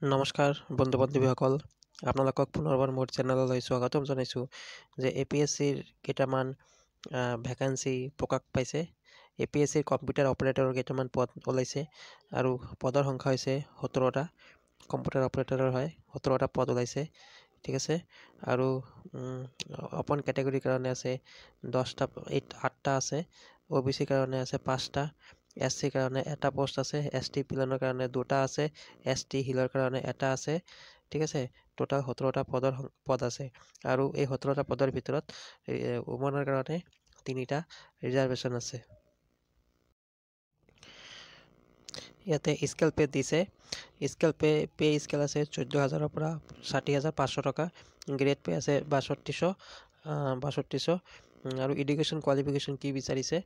নমস্কাৰ বন্ধু বান্ধৱীসকল, আপোনালোকক পুনৰবাৰ মোৰ চেনেললৈ স্বাগতম জনাইছোঁ। যে APSCৰ কেইটামান ভেকেঞ্চি প্ৰকাশ পাইছে। APSCৰ কম্পিউটাৰ অপাৰেটৰৰ কেইটামান পদ ওলাইছে আৰু পদৰ সংখ্যা হৈছে 17টা। কম্পিউটাৰ অপাৰেটৰৰ হয় 17টা পদ ওলাইছে, ঠিক আছে। আৰু অপন কেটেগৰীৰ কাৰণে আছে 8টা আছে, OBC কাৰণে আছে 5টা, SC কাৰণে এটা পোষ্ট আছে, ST পিলনৰ কাৰণে 2টা আছে, ST হিলৰ কাৰণে এটা আছে, ঠিক আছে। টোটাল 17টা পদ আছে আৰু এই 17টা পদৰ ভিতৰত উমনৰ কাৰণে 3টা ৰিজাৰ্ভেশ্যন আছে। ইয়াতে স্কেল পে দিছে। স্কেল পে স্কেল আছে 14,000-ৰ পৰা 60,500 টকা। গ্ৰেড পে আছে 6200 আৰু এডুকেশ্যন কোৱালিফিকেশ্যন কি বিচাৰিছে?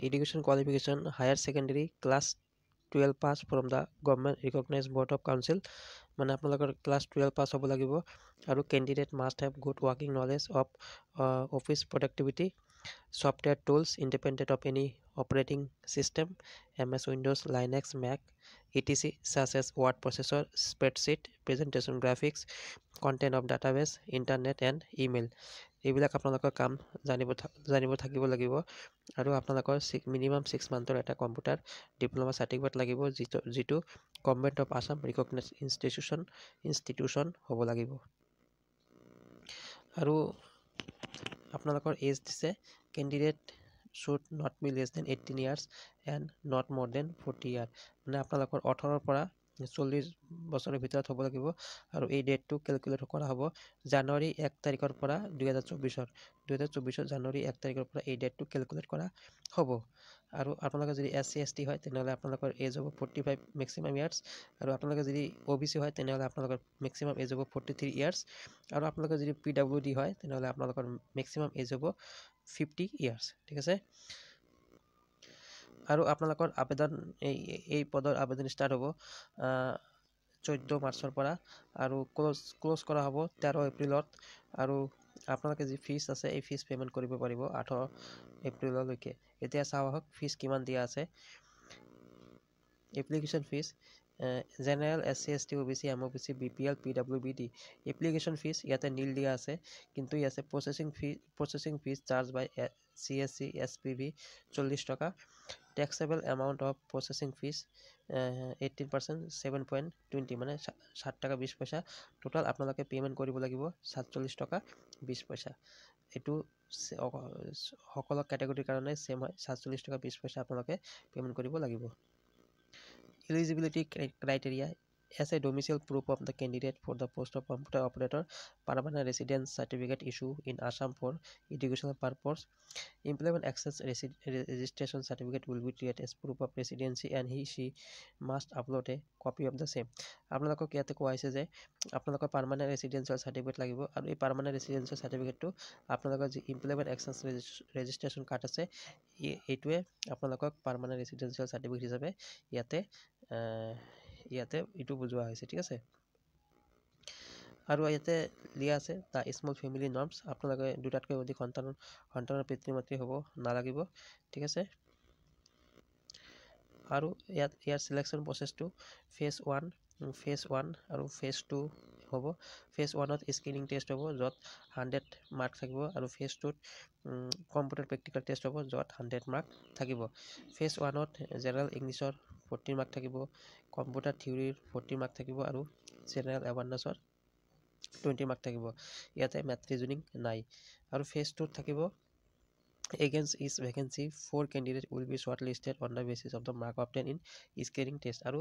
Education qualification higher secondary class 12 pass from the government recognise board of council, মানে আপোনালোকৰ ক্লাছ 12 পাছ হ'ব লাগিব। আৰু candidate must have good working knowledge of office productivity, software tools independent of any operating system, MS Windows, Linux, Mac, etc. such as word processor, spreadsheet, presentation graphics, content of database, internet and email. এইবিলাক আপোনালোকৰ কাম জানিব থাকিব লাগিব। আৰু আপোনালোকৰ minimum 6 মান্থৰ এটা computer diploma certificate লাগিব, যিটো government of Assam recognise institution হ'ব লাগিব। আৰু আপোনালোকৰ এজ দিছে, candidate should not be less than 18 years and not more than 40 years, মানে আপোনালোকৰ 18-ৰ পৰা 40 বছৰৰ ভিতৰত হ'ব লাগিব। আৰু এই ডেটটো কেলকুলেট কৰা হ'ব জানুৱাৰী 1 তাৰিখৰ পৰা 2024 জানুৱাৰী 1 তাৰিখৰ পৰা এই ডেটটো কেলকুলেট কৰা হ'ব। আৰু আপোনালোকে যদি SC ST হয় তেনেহ'লে আপোনালোকৰ এজ হ'ব 45 মেক্সিমাম ইয়াৰ্ছ, আৰু আপোনালোকে যদি OBC হয় তেনেহ'লে আপোনালোকৰ মেক্সিমাম এজ হ'ব 43 ইয়াৰ্ছ, আৰু আপোনালোকে যদি PWD হয় তেনেহ'লে আপোনালোকৰ মেক্সিমাম এজ হ'ব 50 ইয়াৰ্ছ, ঠিক আছে। আৰু আপোনালোকৰ আবেদন এই পদৰ আবেদন ষ্টাৰ্ট হ'ব 14 মাৰ্চৰ পৰা আৰু ক্ল'জ কৰা হ'ব 13 এপ্ৰিলত। আৰু আপোনালোকে যি ফিজ আছে এই ফিজ পে'মেণ্ট কৰিব পাৰিব 8 এপ্ৰিললৈকে। এতিয়া চাওঁ আহক ফিজ কিমান দিয়া আছে। Application fees general SC ST OBC MOBC BPL PWBD application fees ইয়াতে নীল দিয়া আছে, কিন্তু ইয়াতে প্ৰচেছিং ফিজ চাৰ্জ বাই CSC SPV 40 টকা। Taxable amount of processing fees 18% 7.20, মানে 7 টকা 20 পইচা। টোটাল আপোনালোকে পে'মেণ্ট কৰিব লাগিব 47 টকা 20 পইচা। এইটো সকলো কেটেগৰীৰ কাৰণে ছেম হয়, 47 টকা 20 পইচা আপোনালোকে পে'মেণ্ট কৰিব লাগিব। Eligibility criteria: as a domicile proof of the candidate for the post of computer operator, permanent residence certificate issued in Assam for educational purpose. Employment access registration certificate will be treated as proof of residency and he/she must upload a copy of the same. আপোনালোকক ইয়াতে কোৱা হৈছে যে আপোনালোকৰ permanent residential certificate লাগিব, আৰু এই permanent residential চাৰ্টিফিকেটটো আপোনালোকৰ যি এমপ্লয়মেণ্ট এক্সেঞ্জ ৰেজিষ্ট্ৰেশ্যন কাৰ্ড আছে এইটোৱে আপোনালোকক পাৰ্মানেণ্ট ৰেচিডেঞ্চিয়েল চাৰ্টিফিকেট হিচাপে ইয়াতে এইটো বুজোৱা হৈছে, ঠিক আছে। আৰু ইয়াতে দিয়া আছে দ্য স্মল ফেমিলি নৰ্মছ, আপোনালোকে 2টাতকৈ অধিক সন্তানৰ পিতৃ মাতৃ হ'ব নালাগিব, ঠিক আছে। আৰু ইয়াৰ চিলেকশ্যন প্ৰচেছটো ফেজ 1 আৰু ফেজ 2 হ'ব। ফেজ 1ত স্ক্ৰিনিং টেষ্ট হ'ব য'ত 100 মাৰ্ক থাকিব, আৰু ফেজ 2ত কম্পিউটাৰ প্ৰেক্টিকেল টেষ্ট হ'ব য'ত 100 মাৰ্ক থাকিব। ফেজ 1ত জেনেৰেল ইংলিছৰ 40 মাৰ্ক থাকিব, কম্পিউটাৰ থিয়ৰীৰ 40 মাৰ্ক থাকিব, আৰু জেনেৰেল এৱাৰনেছৰ 20 মাৰ্ক থাকিব। ইয়াতে মেথ ৰিজনিং নাই। আৰু ফেজ 2ত থাকিব against each vacancy 4 candidates will be shortlisted on the basis of the mark obtained in screening test. আৰু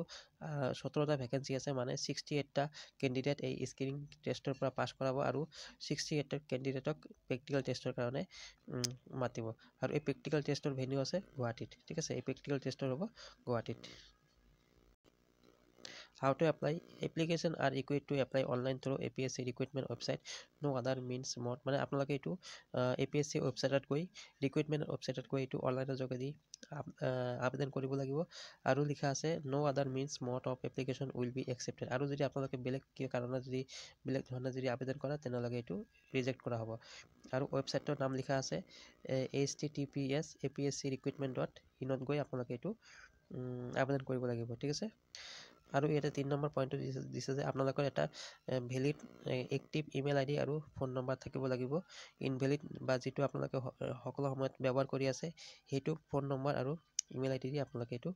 17টা ভেকেঞ্চি আছে, মানে 68টা কেণ্ডিডেট এই স্ক্ৰিনিং টেষ্টৰ পৰা পাছ কৰাব, আৰু 68টা কেণ্ডিডেটক প্ৰেক্টিকেল টেষ্টৰ কাৰণে মাতিব। আৰু এই প্ৰেক্টিকেল টেষ্টৰ ভেন্যু আছে গুৱাহাটীত, ঠিক আছে। এই প্ৰেক্টিকেল টেষ্টৰ হ'ব গুৱাহাটীত। How to apply? Application are required to apply online through APSC recruitment website. No other means mode, মানে আপোনালোকে এইটো APSC ৱেবছাইটত গৈ ৰিক্ৰুইটমেণ্ট ৱেবছাইটত গৈ এইটো অনলাইনৰ যোগেদি আবেদন কৰিব লাগিব। আৰু লিখা আছে no other means mode of application will be accepted, আৰু যদি আপোনালোকে বেলেগ ধৰণে যদি আবেদন কৰা তেনেহ'লে এইটো ৰিজেক্ট কৰা হ'ব। আৰু ৱেবছাইটৰ নাম লিখা আছে https apscrecruitment.in ত গৈ আপোনালোকে এইটো আবেদন কৰিব লাগিব, ঠিক আছে। আৰু ইয়াতে 3 নম্বৰ পইণ্টটো দিছে যে আপোনালোকৰ এটা ভেলিড এক্টিভ ইমেইল আইডি আৰু ফোন নম্বৰ থাকিব লাগিব। ইনভেলিড বা যিটো আপোনালোকে সকলো সময়ত ব্যৱহাৰ কৰি আছে সেইটো ফোন নম্বৰ আৰু ইমেইল আইডি দি আপোনালোকে এইটো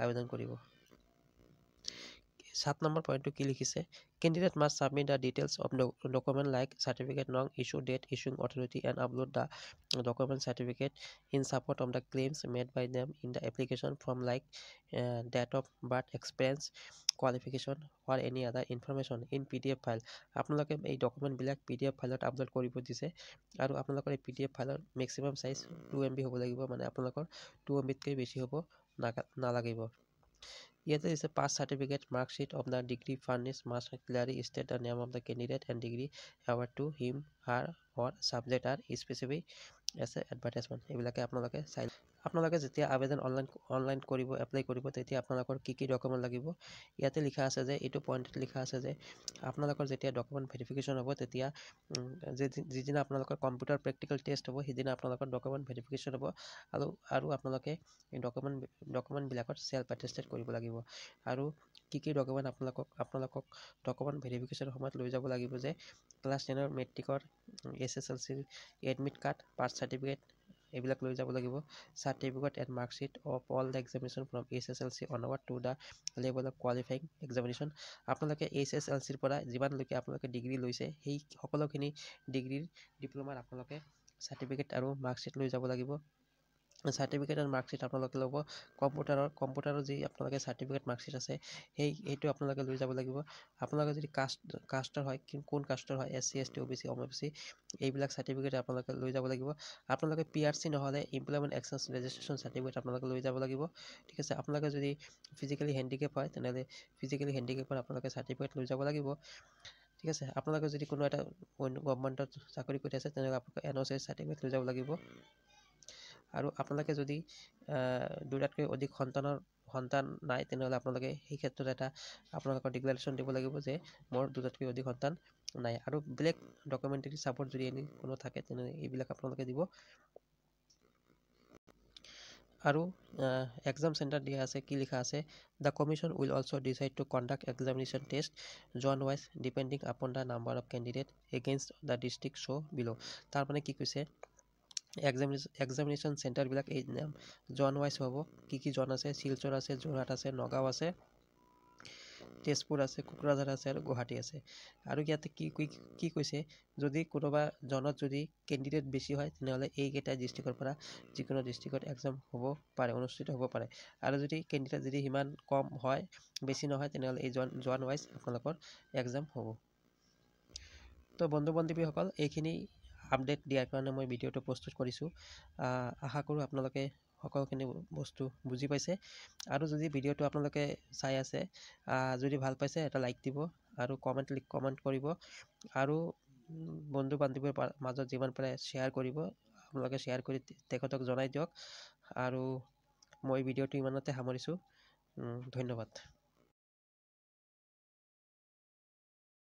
আবেদন কৰিব। 7 নম্বৰ পইণ্টটো কি লিখিছে, candidate must submit the details of document like certificate no, issue date, issuing authority and upload the document certificate in support of the claims made by them in the application from like date of birth, experience, qualification or any other information in PDF file। আপোনালোকে এই ডকুমেণ্টবিলাক PDF ফাইলত upload কৰিব দিছে আৰু আপোনালোকৰ এই PDF ফাইলৰ maximum size 2 MB হ'ব লাগিব, মানে আপোনালোকৰ 2 MBতকৈ বেছি হ'ব নালাগিব। ইয়াতে দিছে pass certificate marksheet of the degree furnish must clearly state the name of the candidate and degree award to him her or subject are specific as a advertisement. এইবিলাকে আপোনালোকে চাই আপোনালোকে যেতিয়া আবেদন অনলাইন কৰিব এপ্লাই কৰিব তেতিয়া আপোনালোকৰ কি কি ডকুমেণ্ট লাগিব ইয়াতে লিখা আছে যে এইটো পইণ্টত লিখা আছে যে আপোনালোকৰ যেতিয়া ডকুমেণ্ট ভেৰিফিকেশ্যন হ'ব তেতিয়া যিদিনা আপোনালোকৰ কম্পিউটাৰ প্ৰেক্টিকেল টেষ্ট হ'ব সেইদিনা আপোনালোকৰ ডকুমেণ্ট ভেৰিফিকেশ্যন হ'ব আৰু আপোনালোকে এই ডকুমেণ্টবিলাকত চেল্ফ এটেষ্টেড কৰিব লাগিব। আৰু কি কি ডকুমেণ্ট আপোনালোকক ডকুমেণ্ট ভেৰিফিকেশ্যনৰ সময়ত লৈ যাব লাগিব যে ক্লাছ 10 মেট্ৰিকৰ SSLC admit card, birth certificate এইবিলাক লৈ যাব লাগিব। Certificate and marksheet of all the examination from SSLC onward to the level of qualifying examination. আপোনালোকে SSLCৰ পৰা যিমানলৈকে আপোনালোকে ডিগ্ৰী লৈছে সেই সকলোখিনি ডিগ্ৰীৰ ডিপ্ল'মাৰ আপোনালোকে চাৰ্টিফিকেট আৰু মাৰ্কশ্বিট লৈ যাব লাগিব। চাৰ্টিফিকেট আৰু মাৰ্কশ্বিট আপোনালোকে ল'ব কম্পিউটাৰৰ যি আপোনালোকে চাৰ্টিফিকেট মাৰ্কশ্বিট আছে সেইটো আপোনালোকে লৈ যাব লাগিব। আপোনালোকে যদি কাষ্টৰ হয় কোন কাষ্টৰ হয় SC ST OBC OBC এইবিলাক চাৰ্টিফিকেট আপোনালোকে লৈ যাব লাগিব। আপোনালোকে PRC নহ'লে এমপ্লয়মেণ্ট এক্সচেঞ্জ ৰেজিষ্ট্ৰেশ্যন চাৰ্টিফিকেট আপোনালোকে লৈ যাব লাগিব। ঠিক আছে, আপোনালোকে যদি ফিজিকেলি হেণ্ডিকেপ হয় তেনেহ'লে ফিজিকেলি হেণ্ডিকেপৰ আপোনালোকে চাৰ্টিফিকেট লৈ যাব লাগিব। ঠিক আছে, আপোনালোকে যদি কোনো এটা গভৰ্ণমেণ্টত চাকৰি কৰি আছে তেনেহ'লে আপোনালোকে NOC চাৰ্টিফিকেট লৈ যাব লাগিব। আৰু আপোনালোকে যদি দুটাতকৈ অধিক সন্তান নাই তেনেহ'লে আপোনালোকে সেই ক্ষেত্ৰত এটা আপোনালোকৰ ডিক্লাৰেশ্যন দিব লাগিব যে মোৰ দুটাতকৈ অধিক সন্তান নাই। আৰু বেলেগ ডকুমেণ্টাৰী ছাপোৰ্ট যদি কোনো থাকে তেনেহ'লে এইবিলাক আপোনালোকে দিব। আৰু এক্সাম চেণ্টাৰ দিয়া আছে, কি লিখা আছে, the commission will also' decide to conduct examination test zone wise depending upon the number of candidate against the district show' below'. তাৰমানে কি কৈছে, এক্সামিনেশ্যন চেণ্টাৰবিলাক এই জন ৱাইজ হ'ব। কি জন আছে, শিলচৰ আছে, যোৰহাট আছে, নগাঁও আছে, তেজপুৰ আছে, কোকৰাঝাৰ আছে আৰু গুৱাহাটী আছে। আৰু ইয়াতে কি কৈছে, যদি কোনোবা জনত যদি কেণ্ডিডেট বেছি হয় তেনেহ'লে এইকেইটা ডিষ্ট্ৰিক্টৰ পৰা যিকোনো ডিষ্ট্ৰিক্টত এক্সাম হ'ব পাৰে, অনুষ্ঠিত হ'ব পাৰে। আৰু যদি কেণ্ডিডেট যদি সিমান কম হয়, বেছি নহয় তেনেহ'লে এই জন ৱাইজ আপোনালোকৰ এক্সাম হ'ব। তো বন্ধু বান্ধৱীসকল, এইখিনি আপডেট দিয়াৰ কাৰণে মই ভিডিঅ'টো প্ৰস্তুত কৰিছোঁ। আশা কৰোঁ আপোনালোকে সকলোখিনি বস্তু বুজি পাইছে। আৰু যদি ভিডিঅ'টো আপোনালোকে চাই আছে, যদি ভাল পাইছে এটা লাইক দিব আৰু কমেণ্ট কৰিব আৰু বন্ধু বান্ধৱীৰ মাজত যিমান পাৰে শ্বেয়াৰ কৰিব। আপোনালোকে শ্বেয়াৰ কৰি তেখেতক জনাই দিয়ক। আৰু মই ভিডিঅ'টো ইমানতে সামৰিছোঁ। ধন্যবাদ।